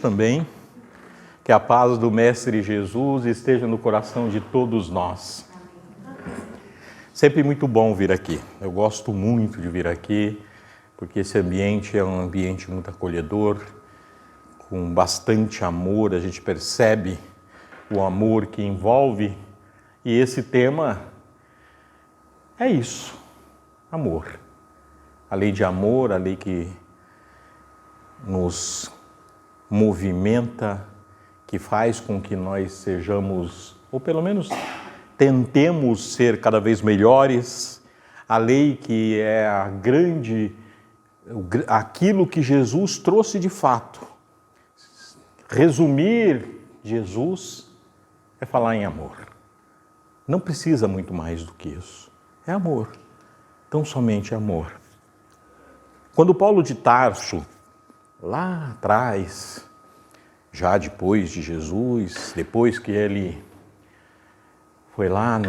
noite também. Que a paz do Mestre Jesus esteja no coração de todos nós. Sempre muito bom vir aqui. Eu gosto muito de vir aqui, porque esse ambiente é um ambiente muito acolhedor, com bastante amor. A gente percebe o amor que envolve. E esse tema é isso, amor. A lei de amor, a lei que nos movimenta, que faz com que nós sejamos, ou pelo menos tentemos ser cada vez melhores. A lei que é aquilo que Jesus trouxe de fato. Resumir Jesus é falar em amor. Não precisa muito mais do que isso. É amor. Tão somente amor. Quando Paulo de Tarso, lá atrás, já depois de Jesus, depois que ele foi lá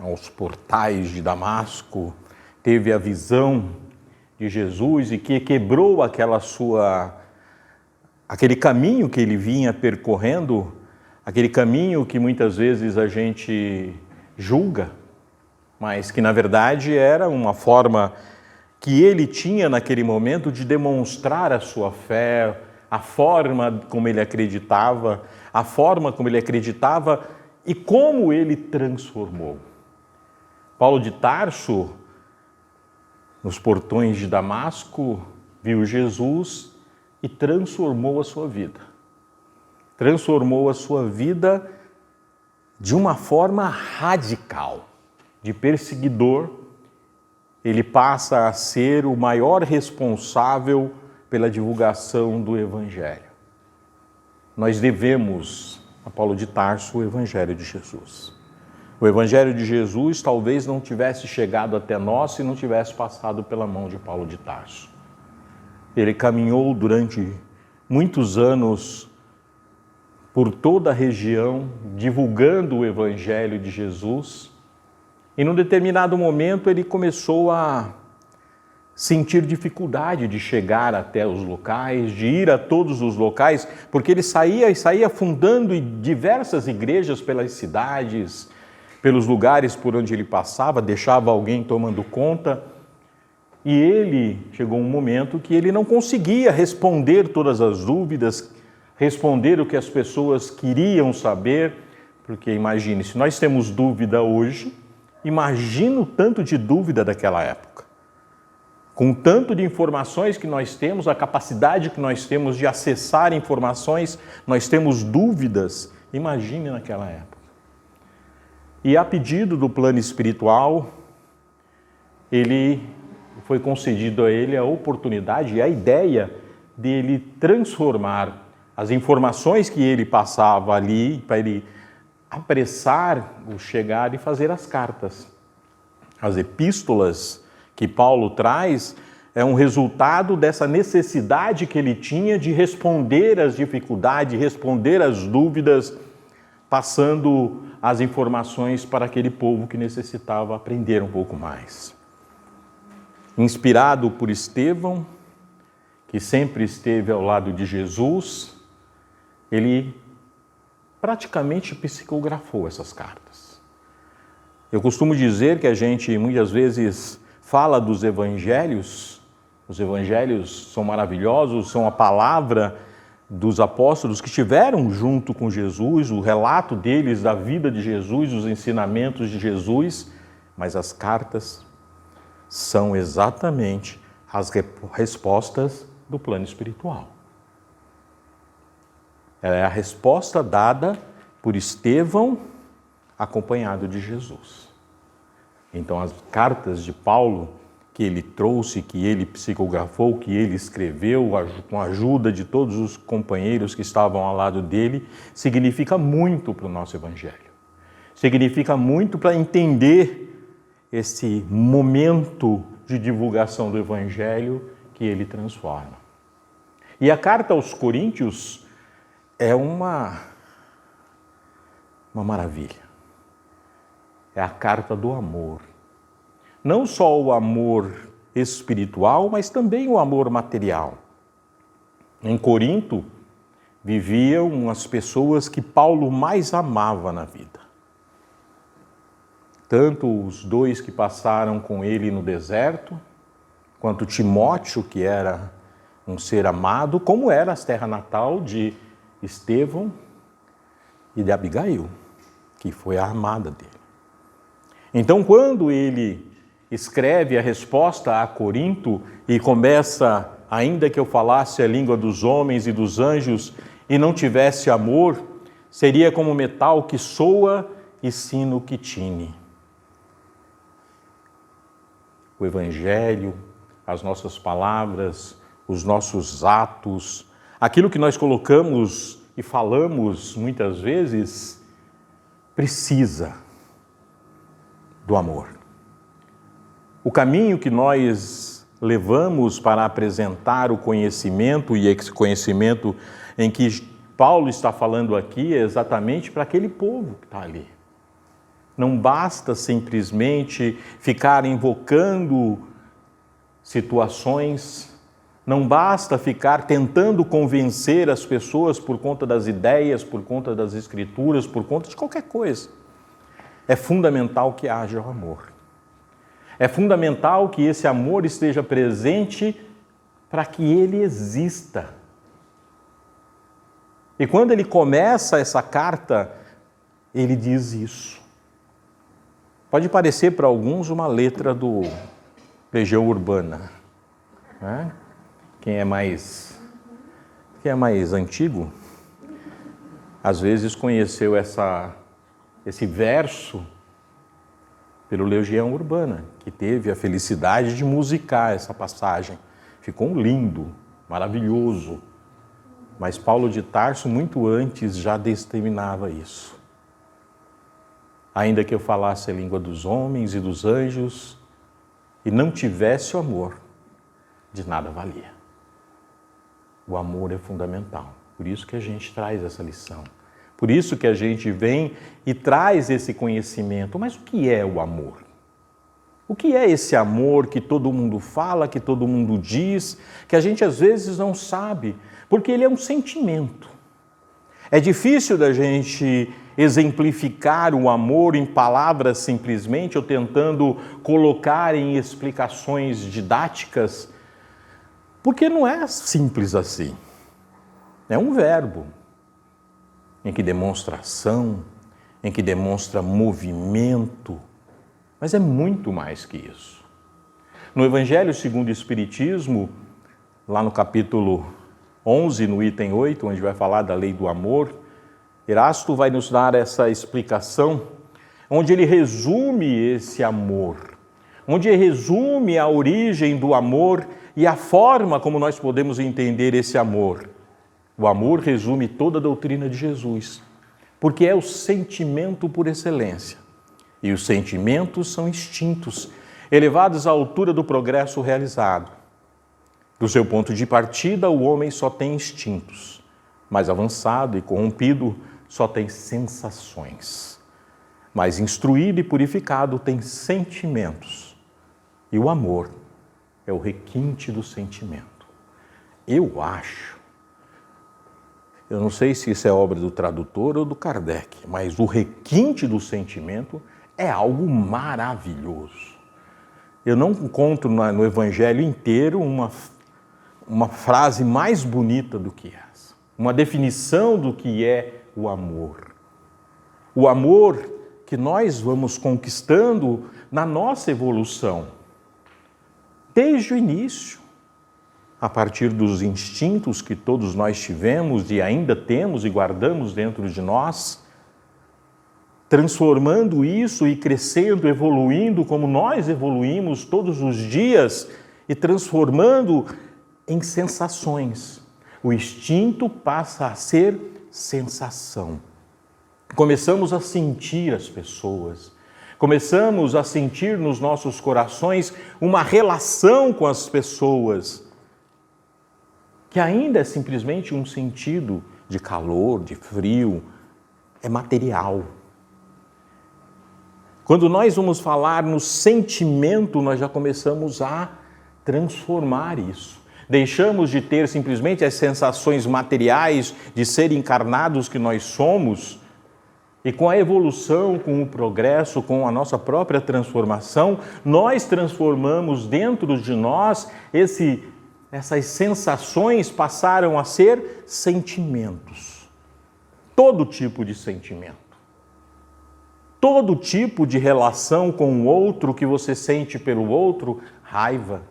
aos portais de Damasco, teve a visão de Jesus e que quebrou aquele caminho que ele vinha percorrendo, aquele caminho que muitas vezes a gente julga, mas que na verdade era uma forma que ele tinha naquele momento de demonstrar a sua fé, a forma como ele acreditava e como ele transformou. Paulo de Tarso, nos portões de Damasco, viu Jesus e transformou a sua vida. Transformou a sua vida de uma forma radical, de perseguidor. Ele passa a ser o maior responsável pela divulgação do Evangelho. Nós devemos a Paulo de Tarso o Evangelho de Jesus. O Evangelho de Jesus talvez não tivesse chegado até nós se não tivesse passado pela mão de Paulo de Tarso. Ele caminhou durante muitos anos por toda a região, divulgando o Evangelho de Jesus. E num determinado momento ele começou a sentir dificuldade de chegar até os locais, de ir a todos os locais, porque ele saía fundando diversas igrejas pelas cidades, pelos lugares por onde ele passava, deixava alguém tomando conta. E ele chegou um momento que ele não conseguia responder todas as dúvidas, responder o que as pessoas queriam saber, porque imagine, se nós temos dúvida hoje, imagina o tanto de dúvida daquela época. Com o tanto de informações que nós temos, a capacidade que nós temos de acessar informações, nós temos dúvidas, imagine naquela época. E a pedido do plano espiritual, foi concedido a ele a oportunidade e a ideia de ele transformar as informações que ele passava ali, para ele apressar o chegar e fazer as cartas. As epístolas que Paulo traz é um resultado dessa necessidade que ele tinha de responder às dificuldades, responder às dúvidas, passando as informações para aquele povo que necessitava aprender um pouco mais. Inspirado por Estevão, que sempre esteve ao lado de Jesus, ele praticamente psicografou essas cartas. Eu costumo dizer que a gente muitas vezes fala dos evangelhos. Os evangelhos são maravilhosos, são a palavra dos apóstolos que estiveram junto com Jesus, o relato deles da vida de Jesus, os ensinamentos de Jesus, mas as cartas são exatamente as respostas do plano espiritual. Ela é a resposta dada por Estevão, acompanhado de Jesus. Então, as cartas de Paulo, que ele trouxe, que ele psicografou, que ele escreveu, com a ajuda de todos os companheiros que estavam ao lado dele, significa muito para o nosso Evangelho. Significa muito para entender esse momento de divulgação do Evangelho que ele transforma. E a carta aos Coríntios é uma maravilha. É a carta do amor. Não só o amor espiritual, mas também o amor material. Em Corinto, viviam as pessoas que Paulo mais amava na vida. Tanto os dois que passaram com ele no deserto, quanto Timóteo, que era um ser amado, como era a terra natal de Estevão e de Abigail, que foi a amada dele. Então, quando ele escreve a resposta a Corinto e começa, ainda que eu falasse a língua dos homens e dos anjos e não tivesse amor, seria como metal que soa e sino que tine. O Evangelho, as nossas palavras, os nossos atos, aquilo que nós colocamos e falamos muitas vezes, precisa do amor. O caminho que nós levamos para apresentar o conhecimento, e esse conhecimento em que Paulo está falando aqui, é exatamente para aquele povo que está ali. Não basta simplesmente ficar invocando situações, não basta ficar tentando convencer as pessoas por conta das ideias, por conta das escrituras, por conta de qualquer coisa. É fundamental que haja o amor. É fundamental que esse amor esteja presente para que ele exista. E quando ele começa essa carta, ele diz isso. Pode parecer para alguns uma letra do Legião Urbana, né? Quem é mais antigo, às vezes conheceu esse verso pelo Legião Urbana, que teve a felicidade de musicar essa passagem. Ficou lindo, maravilhoso. Mas Paulo de Tarso, muito antes, já determinava isso. Ainda que eu falasse a língua dos homens e dos anjos e não tivesse o amor, de nada valia. O amor é fundamental. Por isso que a gente traz essa lição. Por isso que a gente vem e traz esse conhecimento. Mas o que é o amor? O que é esse amor que todo mundo fala, que todo mundo diz, que a gente às vezes não sabe? Porque ele é um sentimento. É difícil da gente exemplificar o amor em palavras simplesmente, ou tentando colocar em explicações didáticas, porque não é simples assim. É um verbo em que demonstra ação, em que demonstra movimento, mas é muito mais que isso. No Evangelho segundo o Espiritismo, lá no capítulo 11, no item 8, onde vai falar da lei do amor, Erasto vai nos dar essa explicação, onde ele resume esse amor, onde ele resume a origem do amor e a forma como nós podemos entender esse amor. O amor resume toda a doutrina de Jesus, porque é o sentimento por excelência. E os sentimentos são instintos, elevados à altura do progresso realizado. Do seu ponto de partida, o homem só tem instintos. Mais avançado e corrompido, só tem sensações. Mais instruído e purificado, tem sentimentos. E o amor é o requinte do sentimento. Eu não sei se isso é obra do tradutor ou do Kardec, mas o requinte do sentimento é algo maravilhoso. Eu não encontro no Evangelho inteiro uma frase mais bonita do que essa. Uma definição do que é o amor. O amor que nós vamos conquistando na nossa evolução. Desde o início, a partir dos instintos que todos nós tivemos e ainda temos e guardamos dentro de nós, transformando isso e crescendo, evoluindo como nós evoluímos todos os dias e transformando em sensações. O instinto passa a ser sensação. Começamos a sentir as pessoas, começamos a sentir nos nossos corações uma relação com as pessoas, que ainda é simplesmente um sentido de calor, de frio, é material. Quando nós vamos falar no sentimento, nós já começamos a transformar isso. Deixamos de ter simplesmente as sensações materiais de ser encarnados que nós somos, e com a evolução, com o progresso, com a nossa própria transformação, nós transformamos dentro de nós essas sensações passaram a ser sentimentos. Todo tipo de sentimento. Todo tipo de relação com o outro que você sente pelo outro, raiva,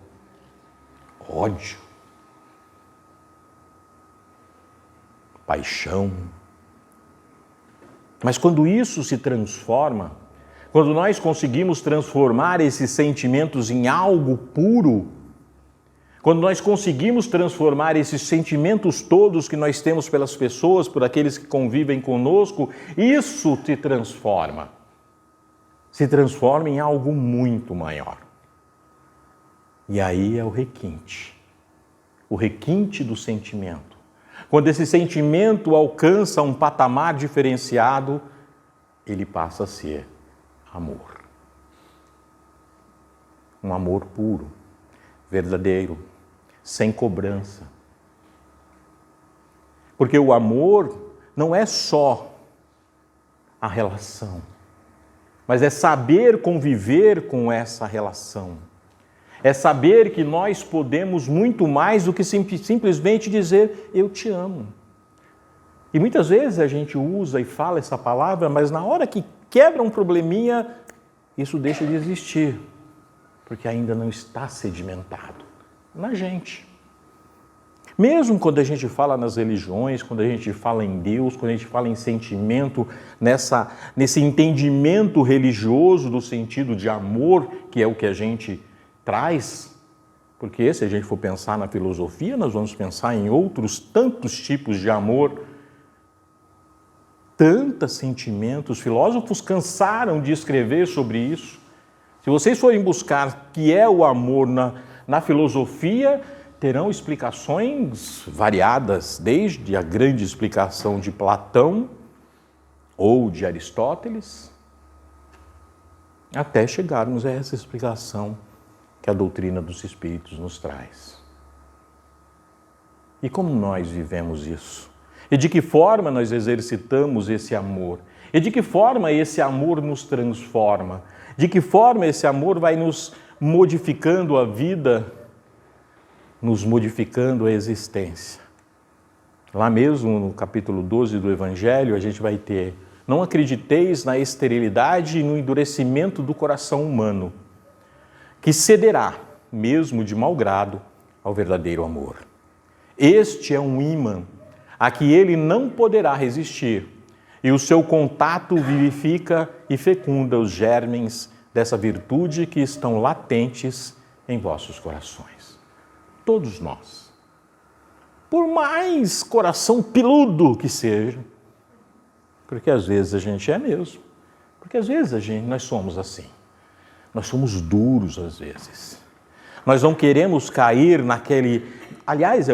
ódio, paixão. Mas quando isso se transforma, quando nós conseguimos transformar esses sentimentos em algo puro, quando nós conseguimos transformar esses sentimentos todos que nós temos pelas pessoas, por aqueles que convivem conosco, isso te transforma. Se transforma em algo muito maior. E aí é o requinte do sentimento. Quando esse sentimento alcança um patamar diferenciado, ele passa a ser amor. Um amor puro, verdadeiro, sem cobrança. Porque o amor não é só a relação, mas é saber conviver com essa relação. É saber que nós podemos muito mais do que simplesmente dizer eu te amo. E muitas vezes a gente usa e fala essa palavra, mas na hora que quebra um probleminha, isso deixa de existir, porque ainda não está sedimentado na gente. Mesmo quando a gente fala nas religiões, quando a gente fala em Deus, quando a gente fala em sentimento, nesse entendimento religioso do sentido de amor, que é o que a gente traz, porque se a gente for pensar na filosofia, nós vamos pensar em outros tantos tipos de amor, tantos sentimentos. Filósofos cansaram de escrever sobre isso. Se vocês forem buscar o que é o amor na filosofia, terão explicações variadas, desde a grande explicação de Platão ou de Aristóteles, até chegarmos a essa explicação que a doutrina dos Espíritos nos traz. E como nós vivemos isso? E de que forma nós exercitamos esse amor? E de que forma esse amor nos transforma? De que forma esse amor vai nos modificando a vida, nos modificando a existência? Lá mesmo no capítulo 12 do Evangelho, a gente vai ter: não acrediteis na esterilidade e no endurecimento do coração humano, que cederá, mesmo de mau grado, ao verdadeiro amor. Este é um ímã a que ele não poderá resistir, e o seu contato vivifica e fecunda os germens dessa virtude que estão latentes em vossos corações. Todos nós, por mais coração peludo que seja, porque às vezes a gente é mesmo, porque às vezes nós somos assim. Nós somos duros às vezes. Nós não queremos cair naquele... Aliás, é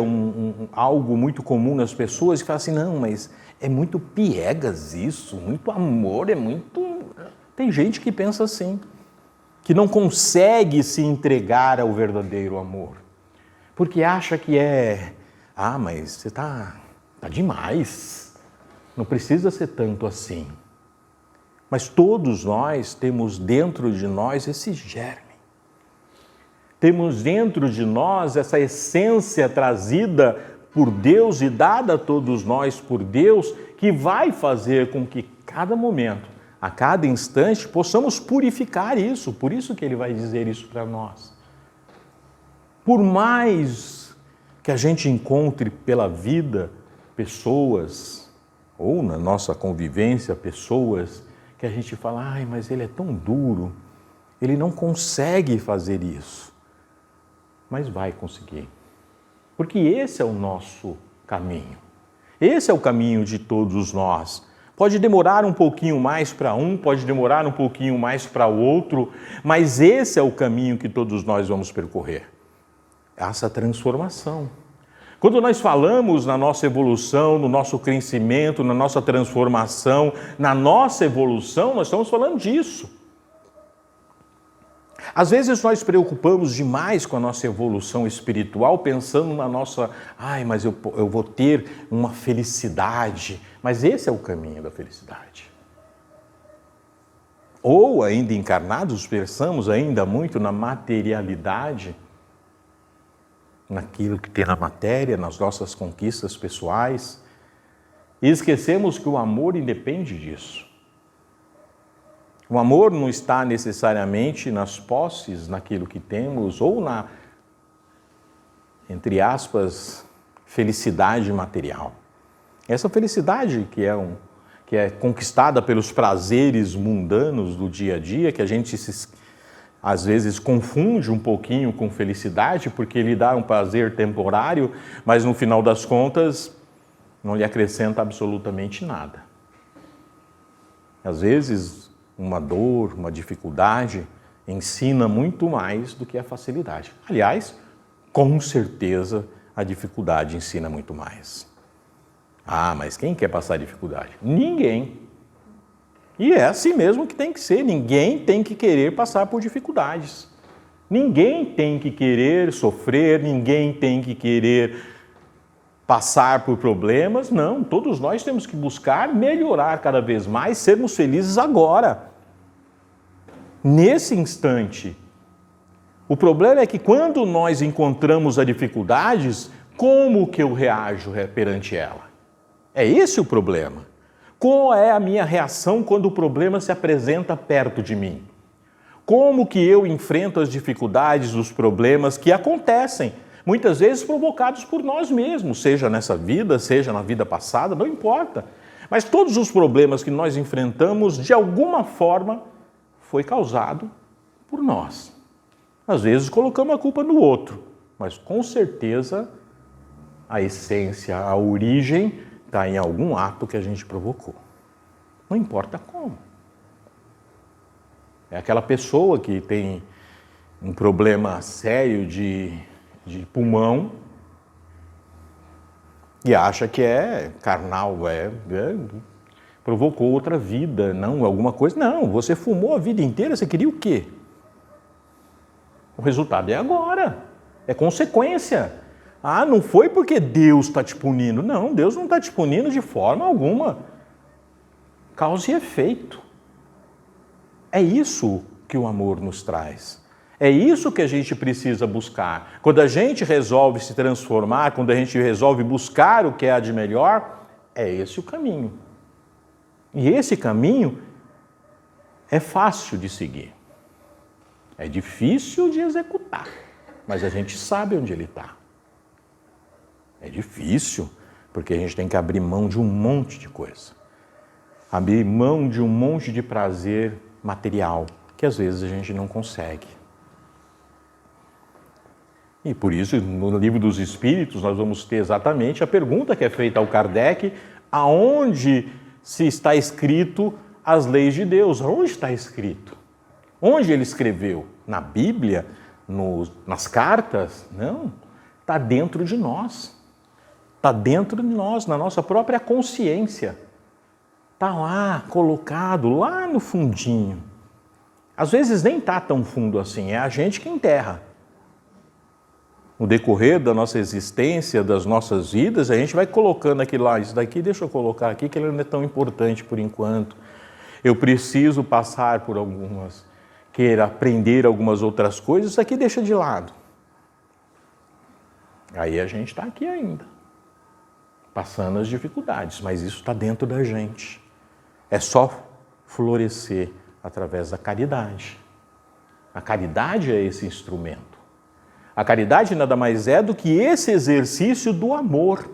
algo muito comum nas pessoas que falam assim, não, mas é muito piegas isso, muito amor, é muito... Tem gente que pensa assim, que não consegue se entregar ao verdadeiro amor, porque acha que mas você tá demais, não precisa ser tanto assim. Mas todos nós temos dentro de nós esse germe. Temos dentro de nós essa essência trazida por Deus e dada a todos nós por Deus, que vai fazer com que cada momento, a cada instante, possamos purificar isso. Por isso que ele vai dizer isso para nós. Por mais que a gente encontre pela vida pessoas, ou na nossa convivência, pessoas que a gente fala, mas ele é tão duro, ele não consegue fazer isso. Mas vai conseguir. Porque esse é o nosso caminho. Esse é o caminho de todos nós. Pode demorar um pouquinho mais para um, pode demorar um pouquinho mais para o outro, mas esse é o caminho que todos nós vamos percorrer. Essa transformação. Quando nós falamos na nossa evolução, no nosso crescimento, na nossa transformação, na nossa evolução, nós estamos falando disso. Às vezes nós preocupamos demais com a nossa evolução espiritual, pensando na nossa, mas eu vou ter uma felicidade. Mas esse é o caminho da felicidade. Ou, ainda encarnados, pensamos ainda muito na materialidade, naquilo que tem na matéria, nas nossas conquistas pessoais, e esquecemos que o amor independe disso. O amor não está necessariamente nas posses, naquilo que temos, ou na, entre aspas, felicidade material. Essa felicidade que é conquistada pelos prazeres mundanos do dia a dia, que a gente às vezes confunde um pouquinho com felicidade, porque ele dá um prazer temporário, mas no final das contas não lhe acrescenta absolutamente nada. Às vezes, uma dor, uma dificuldade ensina muito mais do que a facilidade. Aliás, com certeza a dificuldade ensina muito mais. Mas quem quer passar dificuldade? Ninguém. E é assim mesmo que tem que ser. Ninguém tem que querer passar por dificuldades. Ninguém tem que querer sofrer, ninguém tem que querer passar por problemas. Não, todos nós temos que buscar melhorar cada vez mais, sermos felizes agora, nesse instante. O problema é que quando nós encontramos as dificuldades, como que eu reajo perante ela? É esse o problema. Qual é a minha reação quando o problema se apresenta perto de mim? Como que eu enfrento as dificuldades, os problemas que acontecem, muitas vezes provocados por nós mesmos, seja nessa vida, seja na vida passada, não importa. Mas todos os problemas que nós enfrentamos, de alguma forma, foi causado por nós. Às vezes colocamos a culpa no outro, mas com certeza a essência, a origem está em algum ato que a gente provocou. Não importa como. É aquela pessoa que tem um problema sério de pulmão e acha que é carnal, provocou outra vida, não, alguma coisa. Não, você fumou a vida inteira, você queria o quê? O resultado é agora, é consequência. Não foi porque Deus está te punindo. Não, Deus não está te punindo de forma alguma. Causa e efeito. É isso que o amor nos traz. É isso que a gente precisa buscar. Quando a gente resolve se transformar, quando a gente resolve buscar o que há de melhor, é esse o caminho. E esse caminho é fácil de seguir. É difícil de executar, mas a gente sabe onde ele está. É difícil, porque a gente tem que abrir mão de um monte de coisa. Abrir mão de um monte de prazer material, que às vezes a gente não consegue. E por isso, no Livro dos Espíritos, nós vamos ter exatamente a pergunta que é feita ao Kardec, aonde se está escrito as leis de Deus? Onde está escrito? Onde ele escreveu? Na Bíblia? Nas cartas? Não. Está dentro de nós. Está dentro de nós, na nossa própria consciência. Está lá, colocado, lá no fundinho. Às vezes nem está tão fundo assim, é a gente que enterra. No decorrer da nossa existência, das nossas vidas, a gente vai colocando aquilo lá, isso daqui deixa eu colocar aqui, que ele não é tão importante por enquanto. Eu preciso passar por algumas, querer aprender algumas outras coisas, isso aqui deixa de lado. Aí a gente está aqui ainda, passando as dificuldades, mas isso está dentro da gente. É só florescer através da caridade. A caridade é esse instrumento. A caridade nada mais é do que esse exercício do amor.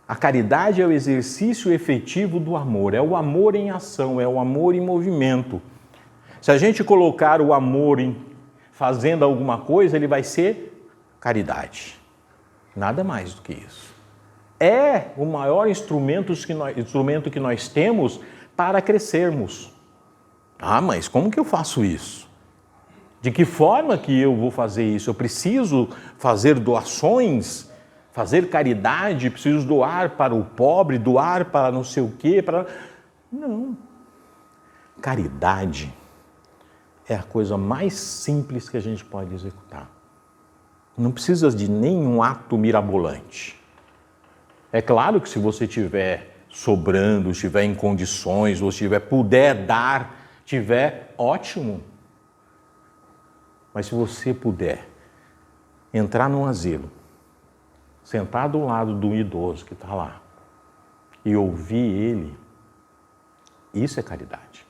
A caridade é o exercício efetivo do amor, é o amor em ação, é o amor em movimento. Se a gente colocar o amor em fazendo alguma coisa, ele vai ser caridade. Nada mais do que isso. É o maior instrumento que nós temos para crescermos. Mas como que eu faço isso? De que forma que eu vou fazer isso? Eu preciso fazer doações, fazer caridade, preciso doar para o pobre, doar para não sei o quê. Não. Caridade é a coisa mais simples que a gente pode executar. Não precisa de nenhum ato mirabolante. É claro que se você tiver sobrando, estiver em condições, ou puder dar, tiver, ótimo. Mas se você puder entrar num asilo, sentar do lado do idoso que está lá e ouvir ele, isso é caridade.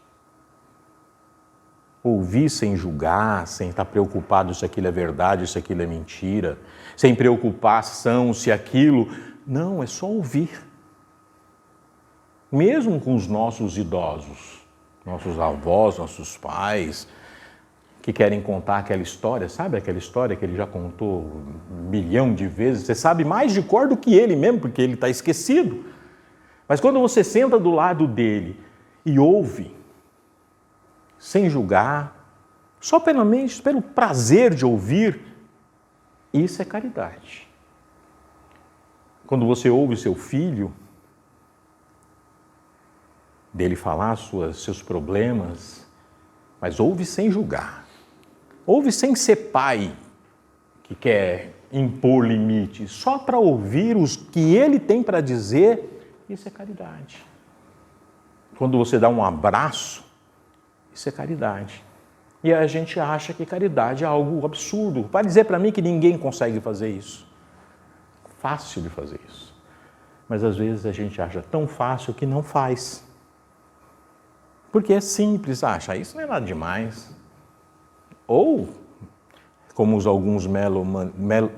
Ouvir sem julgar, sem estar preocupado se aquilo é verdade, se aquilo é mentira, sem preocupação se aquilo... Não, é só ouvir. Mesmo com os nossos idosos, nossos avós, nossos pais, que querem contar aquela história, sabe aquela história que ele já contou 1 milhão de vezes? Você sabe mais de cor do que ele mesmo, porque ele está esquecido. Mas quando você senta do lado dele e ouve, sem julgar, só pelo prazer de ouvir, isso é caridade. Quando você ouve seu filho, dele falar seus problemas, mas ouve sem julgar. Ouve sem ser pai que quer impor limites, só para ouvir os que ele tem para dizer, isso é caridade. Quando você dá um abraço, isso é caridade. E a gente acha que caridade é algo absurdo. Vai dizer para mim que ninguém consegue fazer isso. Fácil de fazer isso. Mas às vezes a gente acha tão fácil que não faz. Porque é simples, acha, isso não é nada demais. Ou, como alguns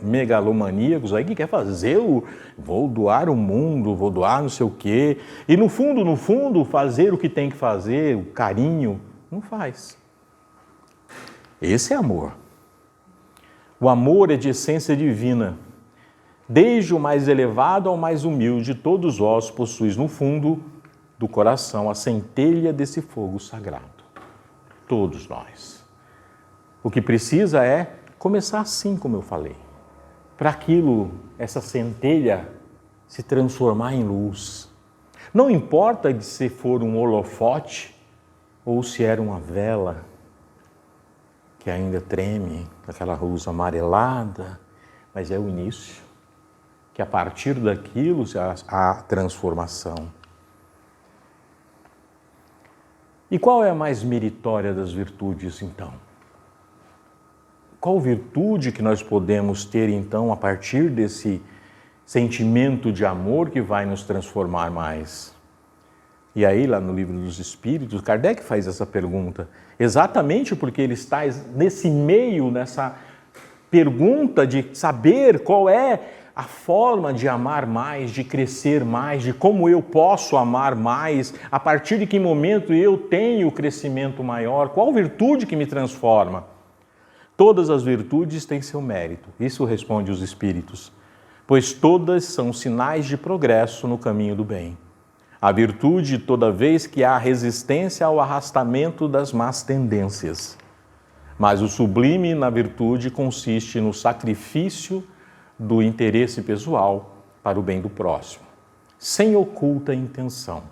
megalomaníacos aí que quer fazer vou doar o mundo, vou doar não sei o quê. E no fundo, fazer o que tem que fazer, o carinho, não faz. Esse é amor. O amor é de essência divina. Desde o mais elevado ao mais humilde, todos vós possuis no fundo do coração a centelha desse fogo sagrado. Todos nós. O que precisa é começar assim, como eu falei. Para essa centelha se transformar em luz. Não importa se for um holofote ou se era uma vela que ainda treme, aquela luz amarelada, mas é o início. Que a partir daquilo há transformação. E qual é a mais meritória das virtudes, então? Qual virtude que nós podemos ter, então, a partir desse sentimento de amor que vai nos transformar mais? E aí, lá no Livro dos Espíritos, Kardec faz essa pergunta, exatamente porque ele está nesse meio, nessa pergunta de saber qual é a forma de amar mais, de crescer mais, de como eu posso amar mais, a partir de que momento eu tenho o crescimento maior, qual virtude que me transforma? Todas as virtudes têm seu mérito, isso responde os Espíritos, pois todas são sinais de progresso no caminho do bem. A virtude toda vez que há resistência ao arrastamento das más tendências. Mas o sublime na virtude consiste no sacrifício do interesse pessoal para o bem do próximo, sem oculta intenção.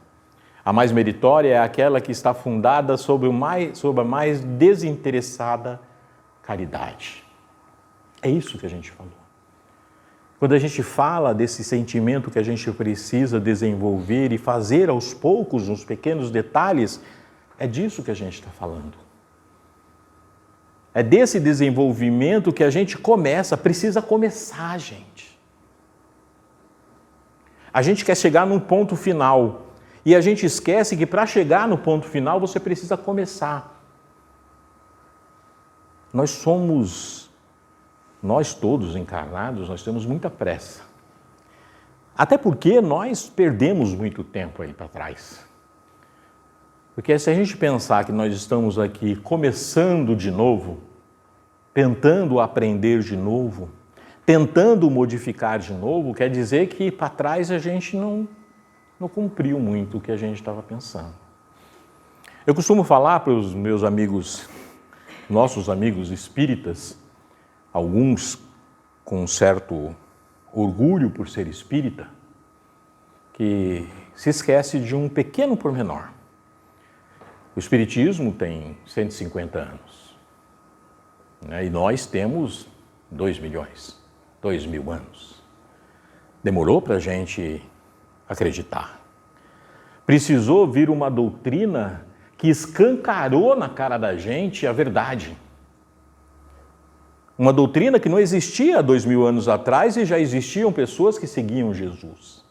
A mais meritória é aquela que está fundada sobre a mais desinteressada caridade. É isso que a gente falou. Quando a gente fala desse sentimento que a gente precisa desenvolver e fazer aos poucos, nos pequenos detalhes, é disso que a gente está falando. É desse desenvolvimento que a gente precisa começar, gente. A gente quer chegar num ponto final e a gente esquece que para chegar no ponto final você precisa começar. Nós todos encarnados, nós temos muita pressa. Até porque nós perdemos muito tempo aí para trás. Porque se a gente pensar que nós estamos aqui começando de novo, tentando aprender de novo, tentando modificar de novo, quer dizer que para trás a gente não cumpriu muito o que a gente estava pensando. Eu costumo falar para os meus amigos, nossos amigos espíritas, alguns com um certo orgulho por ser espírita, que se esquece de um pequeno pormenor. O Espiritismo tem 150 anos, né? E nós temos 2 milhões, 2.000 anos. Demorou para a gente acreditar. Precisou vir uma doutrina que escancarou na cara da gente a verdade. Uma doutrina que não existia há 2.000 anos atrás e já existiam pessoas que seguiam Jesus.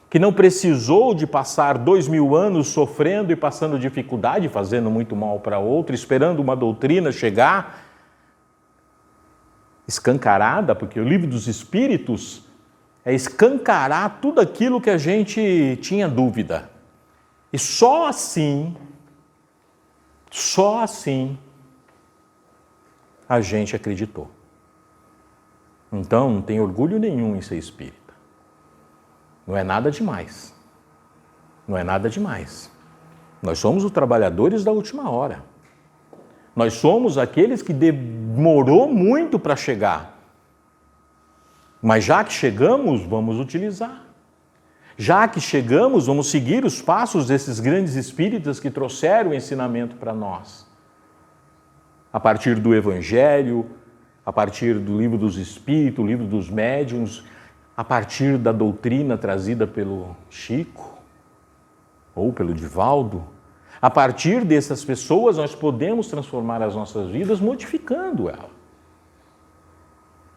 Que não precisou de passar 2.000 anos sofrendo e passando dificuldade, fazendo muito mal para outro, esperando uma doutrina chegar escancarada, porque o Livro dos Espíritos é escancarar tudo aquilo que a gente tinha dúvida. E só assim a gente acreditou. Então, não tem orgulho nenhum em ser espírita. Não é nada demais. Não é nada demais. Nós somos os trabalhadores da última hora. Nós somos aqueles que demorou muito para chegar. Mas já que chegamos, vamos utilizar. Já que chegamos, vamos seguir os passos desses grandes espíritas que trouxeram o ensinamento para nós. A partir do Evangelho, a partir do Livro dos Espíritos, o Livro dos Médiuns, a partir da doutrina trazida pelo Chico ou pelo Divaldo. A partir dessas pessoas, nós podemos transformar as nossas vidas modificando ela.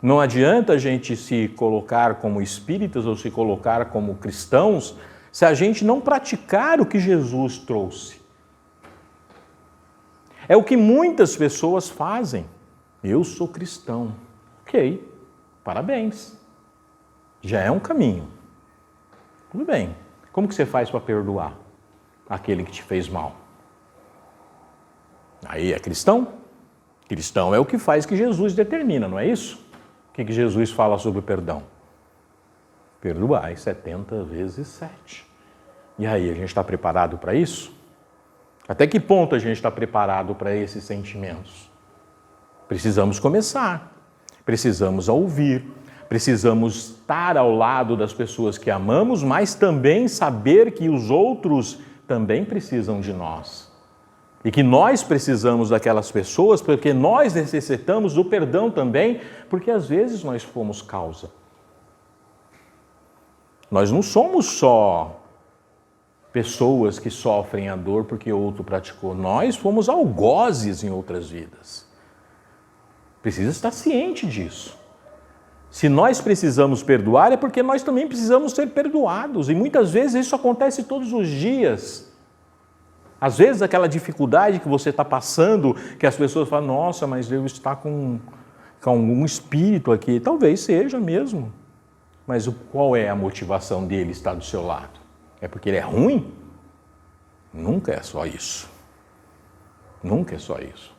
Não adianta a gente se colocar como espíritas ou se colocar como cristãos se a gente não praticar o que Jesus trouxe. É o que muitas pessoas fazem. Eu sou cristão. Ok, parabéns. Já é um caminho. Tudo bem. Como que você faz para perdoar aquele que te fez mal? Aí é cristão? Cristão é o que faz que Jesus determina, não é isso? O que Jesus fala sobre o perdão? Perdoai 70 vezes 7. E aí, a gente está preparado para isso? Até que ponto a gente está preparado para esses sentimentos? Precisamos começar. Precisamos ouvir. Precisamos estar ao lado das pessoas que amamos, mas também saber que os outros também precisam de nós. E que nós precisamos daquelas pessoas, porque nós necessitamos do perdão também, porque às vezes nós fomos causa. Nós não somos só pessoas que sofrem a dor porque outro praticou. Nós fomos algozes em outras vidas. Precisa estar ciente disso. Se nós precisamos perdoar, é porque nós também precisamos ser perdoados. E muitas vezes isso acontece todos os dias. Às vezes aquela dificuldade que você está passando, que as pessoas falam, nossa, mas Deus está com algum espírito aqui. Talvez seja mesmo. Mas qual é a motivação dele estar do seu lado? É porque ele é ruim? Nunca é só isso. Nunca é só isso.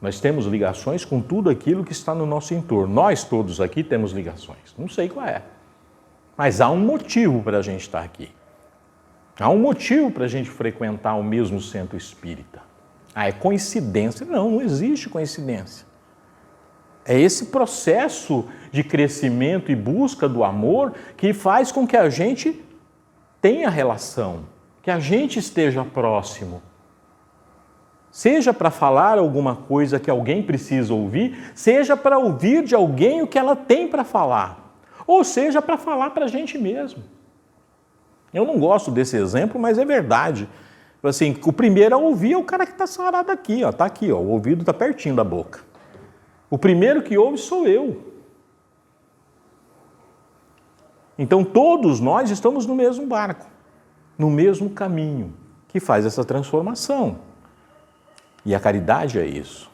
Nós temos ligações com tudo aquilo que está no nosso entorno. Nós todos aqui temos ligações. Não sei qual é. Mas há um motivo para a gente estar aqui. Há um motivo para a gente frequentar o mesmo centro espírita. Ah, é coincidência? Não, não existe coincidência. É esse processo de crescimento e busca do amor que faz com que a gente tenha relação, que a gente esteja próximo. Seja para falar alguma coisa que alguém precisa ouvir, seja para ouvir de alguém o que ela tem para falar, ou seja para falar para a gente mesmo. Eu não gosto desse exemplo, mas é verdade. Assim, o primeiro a ouvir é o cara que está sarado aqui, está aqui, o ouvido está pertinho da boca. O primeiro que ouve sou eu. Então todos nós estamos no mesmo barco, no mesmo caminho, que faz essa transformação. E a caridade é isso.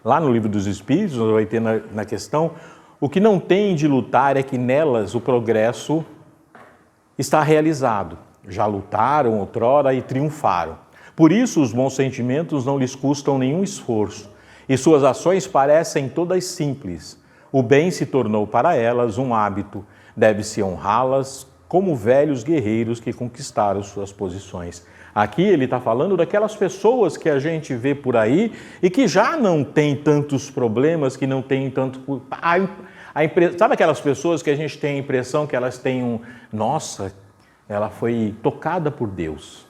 Lá no Livro dos Espíritos, nós vai ter na questão, o que não tem de lutar é que nelas o progresso está realizado. Já lutaram outrora e triunfaram. Por isso os bons sentimentos não lhes custam nenhum esforço, e suas ações parecem todas simples. O bem se tornou para elas um hábito, deve-se honrá-las como velhos guerreiros que conquistaram suas posições. Aqui ele está falando daquelas pessoas que a gente vê por aí e que já não tem tantos problemas, que não tem tanto... Sabe aquelas pessoas que a gente tem a impressão que elas têm nossa, ela foi tocada por Deus.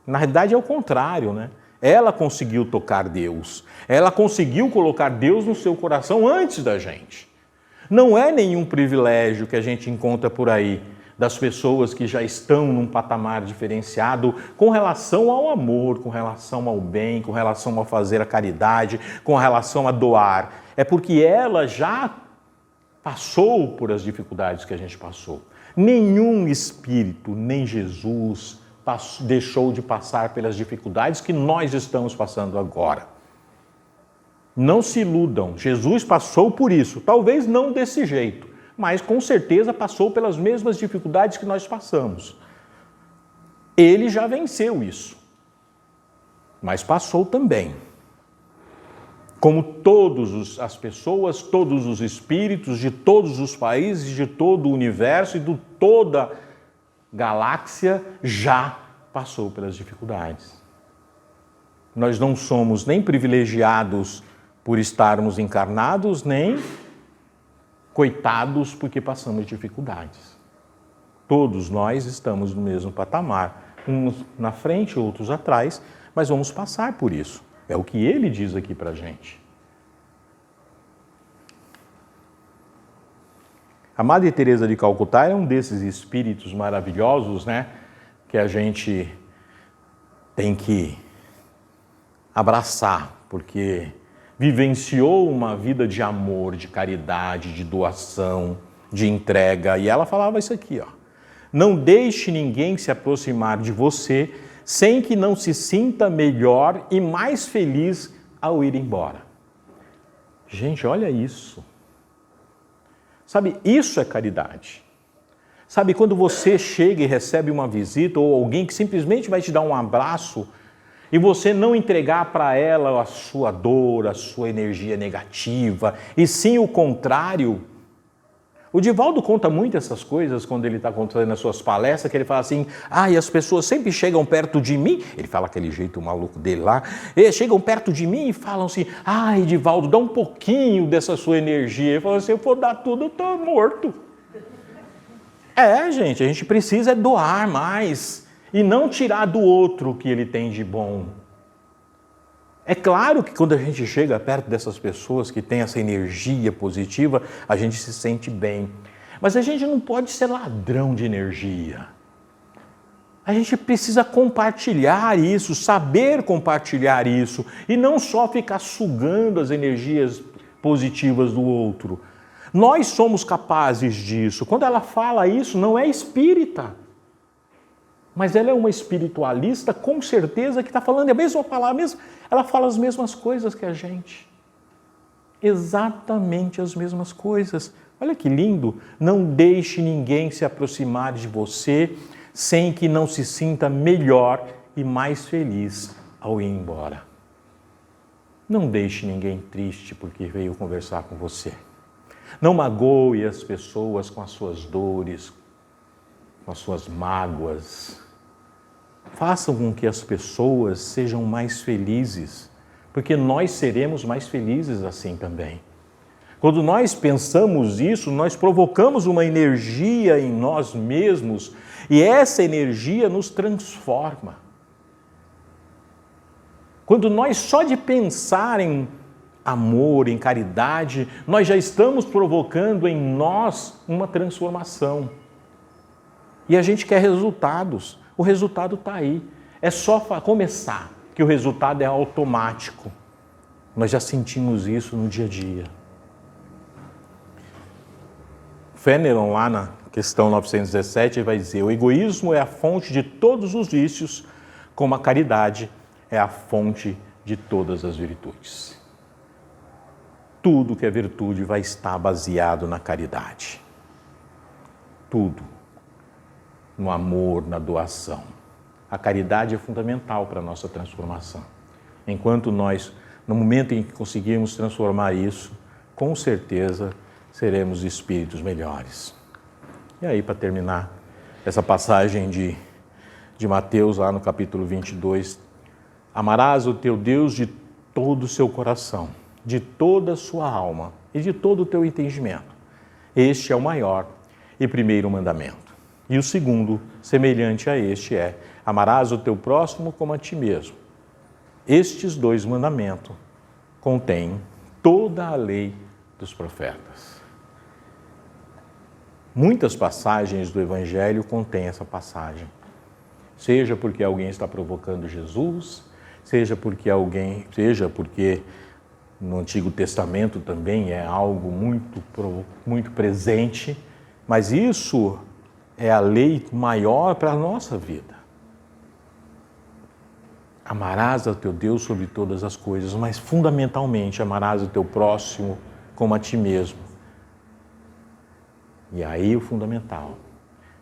Na realidade é o contrário, né? Ela conseguiu tocar Deus. Ela conseguiu colocar Deus no seu coração antes da gente. Não é nenhum privilégio que a gente encontra por aí das pessoas que já estão num patamar diferenciado com relação ao amor, com relação ao bem, com relação a fazer a caridade, com relação a doar. É porque ela já passou por as dificuldades que a gente passou. Nenhum espírito, nem Jesus, deixou de passar pelas dificuldades que nós estamos passando agora. Não se iludam, Jesus passou por isso, talvez não desse jeito, mas com certeza passou pelas mesmas dificuldades que nós passamos. Ele já venceu isso, mas passou também. Como todas as pessoas, todos os espíritos de todos os países, de todo o universo e de toda a galáxia já passou pelas dificuldades. Nós não somos nem privilegiados por estarmos encarnados, nem coitados porque passamos dificuldades. Todos nós estamos no mesmo patamar, uns na frente, outros atrás, mas vamos passar por isso. É o que ele diz aqui para a gente. A Madre Teresa de Calcutá é um desses espíritos maravilhosos, né? Que a gente tem que abraçar, porque vivenciou uma vida de amor, de caridade, de doação, de entrega. E ela falava isso aqui, ó. Não deixe ninguém se aproximar de você sem que não se sinta melhor e mais feliz ao ir embora. Gente, olha isso. Sabe, isso é caridade. Sabe, quando você chega e recebe uma visita ou alguém que simplesmente vai te dar um abraço e você não entregar para ela a sua dor, a sua energia negativa, e sim o contrário. O Divaldo conta muito essas coisas quando ele está contando nas suas palestras, que ele fala assim, e as pessoas sempre chegam perto de mim, ele fala aquele jeito maluco dele lá, eles chegam perto de mim e falam assim, Divaldo, dá um pouquinho dessa sua energia. Ele fala assim, eu vou dar tudo, eu estou morto. Gente, a gente precisa doar mais e não tirar do outro o que ele tem de bom. É claro que quando a gente chega perto dessas pessoas que têm essa energia positiva, a gente se sente bem. Mas a gente não pode ser ladrão de energia. A gente precisa compartilhar isso, saber compartilhar isso, e não só ficar sugando as energias positivas do outro. Nós somos capazes disso. Quando ela fala isso, não é espírita. Mas ela é uma espiritualista, com certeza, que está falando a mesma palavra, ela fala as mesmas coisas que a gente. Exatamente as mesmas coisas. Olha que lindo. Não deixe ninguém se aproximar de você sem que não se sinta melhor e mais feliz ao ir embora. Não deixe ninguém triste porque veio conversar com você. Não magoe as pessoas com as suas dores, com as suas mágoas. Façam com que as pessoas sejam mais felizes, porque nós seremos mais felizes assim também. Quando nós pensamos isso, nós provocamos uma energia em nós mesmos e essa energia nos transforma. Quando nós só de pensar em amor, em caridade, nós já estamos provocando em nós uma transformação. E a gente quer resultados. O resultado está aí. É só começar, que o resultado é automático. Nós já sentimos isso no dia a dia. Fenelon, lá na questão 917, vai dizer, o egoísmo é a fonte de todos os vícios, como a caridade é a fonte de todas as virtudes. Tudo que é virtude vai estar baseado na caridade. Tudo. No amor, na doação. A caridade é fundamental para a nossa transformação. Enquanto nós, no momento em que conseguirmos transformar isso, com certeza seremos espíritos melhores. E aí, para terminar, essa passagem de Mateus, lá no capítulo 22, amarás o teu Deus de todo o seu coração, de toda a sua alma e de todo o teu entendimento. Este é o maior e primeiro mandamento. E o segundo, semelhante a este, é Amarás o teu próximo como a ti mesmo. Estes 2 mandamentos contêm toda a lei dos profetas. Muitas passagens do Evangelho contêm essa passagem. Seja porque alguém está provocando Jesus, seja porque no Antigo Testamento também é algo muito presente, mas isso é a lei maior para a nossa vida. Amarás ao teu Deus sobre todas as coisas, mas fundamentalmente amarás o teu próximo como a ti mesmo. E aí o fundamental,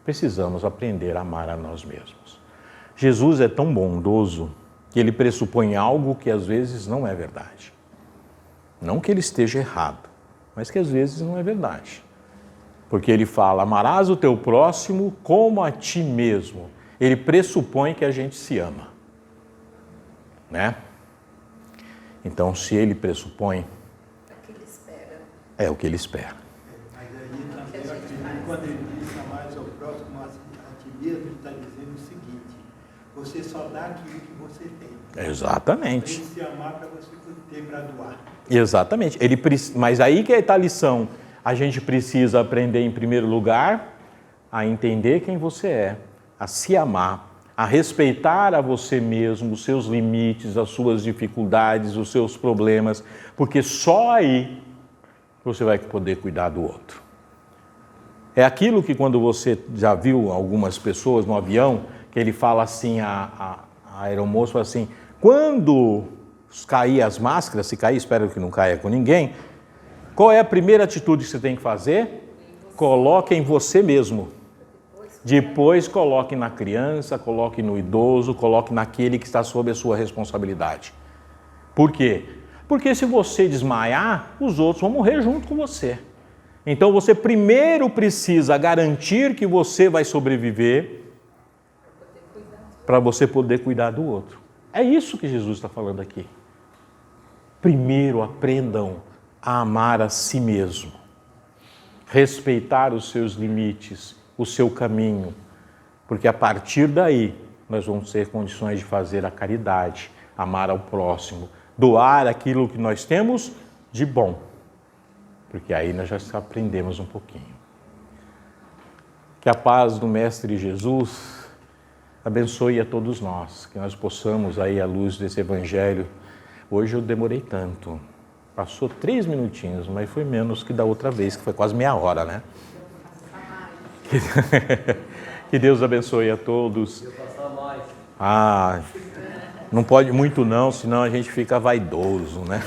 precisamos aprender a amar a nós mesmos. Jesus é tão bondoso que ele pressupõe algo que às vezes não é verdade. Não que ele esteja errado, mas que às vezes não é verdade. Porque ele fala, amarás o teu próximo como a ti mesmo. Ele pressupõe que a gente se ama. Né? Então, se ele pressupõe, é o que ele espera. Mas aí também eu acredito, quando ele diz amarás ao próximo a ti mesmo, ele está dizendo o seguinte: você só dá aquilo que você tem. Exatamente. Tem que se amar para você ter para doar. Exatamente. Mas aí que está a lição. A gente precisa aprender, em primeiro lugar, a entender quem você é, a se amar, a respeitar a você mesmo, os seus limites, as suas dificuldades, os seus problemas, porque só aí você vai poder cuidar do outro. É aquilo que quando você já viu algumas pessoas no avião, que ele fala assim, a aeromoça fala assim, quando cair as máscaras, se cair, espero que não caia com ninguém, qual é a primeira atitude que você tem que fazer? Coloque em você mesmo. Depois coloque na criança, coloque no idoso, coloque naquele que está sob a sua responsabilidade. Por quê? Porque se você desmaiar, os outros vão morrer junto com você. Então você primeiro precisa garantir que você vai sobreviver para você poder cuidar do outro. É isso que Jesus está falando aqui. Primeiro aprendam a amar a si mesmo, respeitar os seus limites, o seu caminho, porque a partir daí nós vamos ter condições de fazer a caridade, amar ao próximo, doar aquilo que nós temos de bom, porque aí nós já aprendemos um pouquinho. Que a paz do Mestre Jesus abençoe a todos nós, que nós possamos aí à luz desse Evangelho. Hoje eu demorei tanto, passou 3 minutinhos, mas foi menos que da outra vez, que foi quase meia hora, né? Que Deus abençoe a todos. Não pode muito não, senão a gente fica vaidoso, né?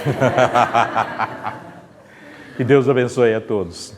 Que Deus abençoe a todos.